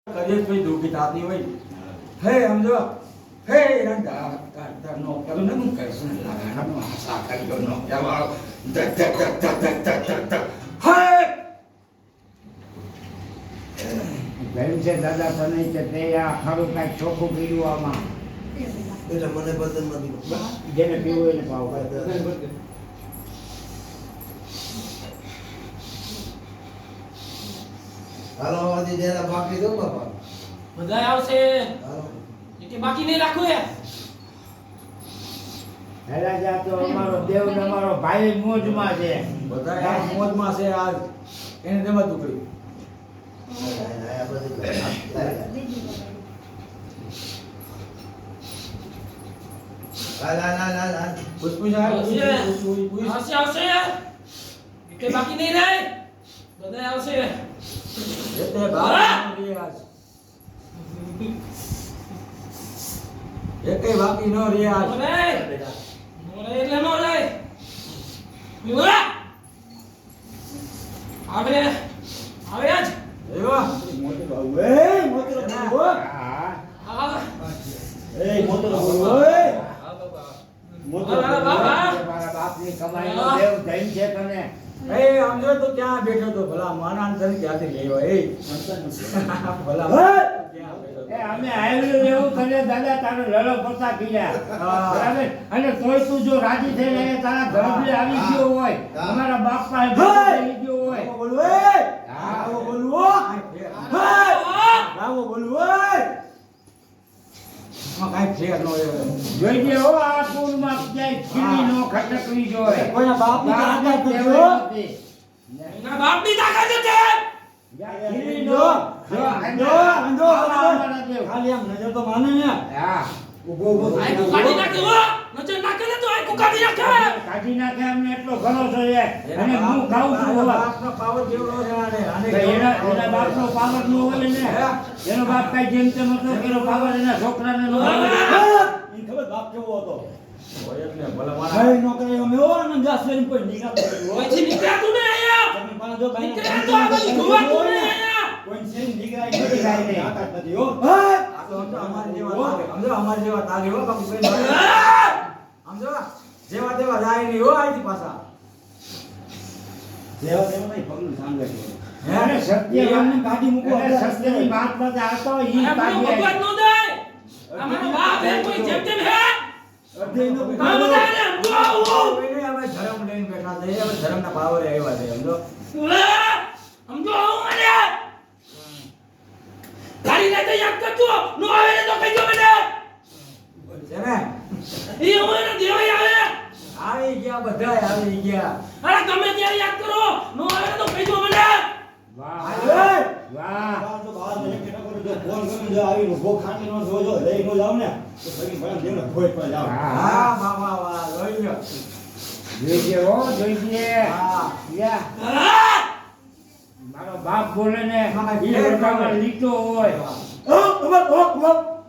કદી કોઈ દુઃખી થાતી હોય હે સમજો હે રંડા નો કરું ને હું કઈશું લાગાનો આશા કર્યો નો જવાળો ધક ધક ધક ધક ધક ધક ધક હે બેન છે દાદા તને છે તે આ ખારું કાંઈક ચોખ્ખું પીડ્યું આમાં એટલે મને બદલમાં જેને પીવું એને ભાવ હાલો આજી દેરા બાકી દો બાપા બધા આવશે હાલો કે બાકી નહીં રાખું એ હેલા જા તો અમારો દેવ ને અમારો ભાઈ મોજમાં છે બધા આ મોજમાં છે આજ એને દેવા દુકડી આ બધું લા પુષ્પુજા આવશે આવશે કે બાકી નહીં રહે બધા આવશે એટલે બાકી નો રિયાજ એકે બાકી નો રિયાજ નો રે એટલે નો રે યુવા આવે આવે આજ એવા મોટો બાબુ એ મોટો બાબુ હા આ એ મોટો બાબુ ઓય મોટો બાબા મારા બાપની કમાઈનો દેવ ધન છે તને એ સમજો તો ક્યાં બેઠો તો ભલા માના તને ક્યાંથી લેવા એ ભલા ક્યાં બેઠો એ અમે આવેલું એવું તને દાદા તારો લડો પડતા કીધા બરાબર અને તોય તું જો રાજી થઈને તારા ઘરડે આવી ગયો હોય અમારા બાપ પાસે આવી ગયો હોય બોલું એ આવો બોલું હો આવો બોલું ઓય માં કાઈ ફેર નો જોઈજે હો આ કુળમાં ક્યાંય ખીલી નો ખટકવી જોઈએ કોઈના બાપની તાકાત નથી હો એના બાપની તાકાત છે ખીલી જો નો અંજો ખાલી આમ નજર તો માને ને હા ઉભો ઉભો આઈ કો કાઢી નાખે હો નજર નાખે ને તો આઈ કો કાઢી નાખે કાઢી નાખે અમને એટલો ભરોસો છે અને હું ખાઉં છું હવે બાપનો પાવર જેવડો છે આને આને એના બાપનો પાવર નો હોય ને એનો બાપ કઈ જેમ તેમ હતો એનો પાવર એના છોકરાને નો હોય ઈ ખબર બાપ કેવો હતો હોય એટલે ભલા મારા ભાઈ નો કરે અમે હો ને જાસલેન કોઈ નીકળતો ઓયથી નીકળ્યા તું ને આયા તમે પાછો જો ભાઈ નીકળ્યા તો આ બધી ધોવા તું ને આયા કોઈ સેન નીકળાય નહીં તાકાત નથી હો આ તો સમજો અમાર જેવા સમજો અમાર જેવા તાગે હો બાપુ કોઈ સમજો જેવા તેવા જાય નહીં હો આઈથી પાછા જેવા તેવા નહીં પગલું સાંભળે છે અને સત્ય એમને કાઢી મૂકો અને સત્યની વાત પર આવતો ઈ આ મને કાઢી ભગવાન નો દે અમારો બાપ હે કોઈ જેમ તેમ હે અધ્યયનો આ બધા ને સમજો કોઈને અમે ધર્મ લઈને બેઠા છે હવે ધર્મના પાવરે આવ્યા છે સમજો સમજો હું મને ગાડી લઈ તો યાદ કરજો નો આવે ને તો કહીજો મને છે ને ઈ હું એને દેવાય આવે આવી ગયા બધા આવી ગયા અરે તમે ત્યારે યાદ કરો નો આવે ને તો કહીજો મને વાહ અરે! વાહ બહાર તો બહાર મને કેટલા કોઈ જો ફોન કરીને જો આવી ઉભો ખાટી નો જોજો લઈ નો જાવ ને તો ફરી ભલે દેવને ભોય પર જાવ હા. હા વાહ વાહ જોઈ લ્યો જોઈજે હો જોઈજે હા યા આ! મારો બાપ બોલે ને મારા ઈ ઘેર લોટામાં લીટો હોય ઓ ઉભો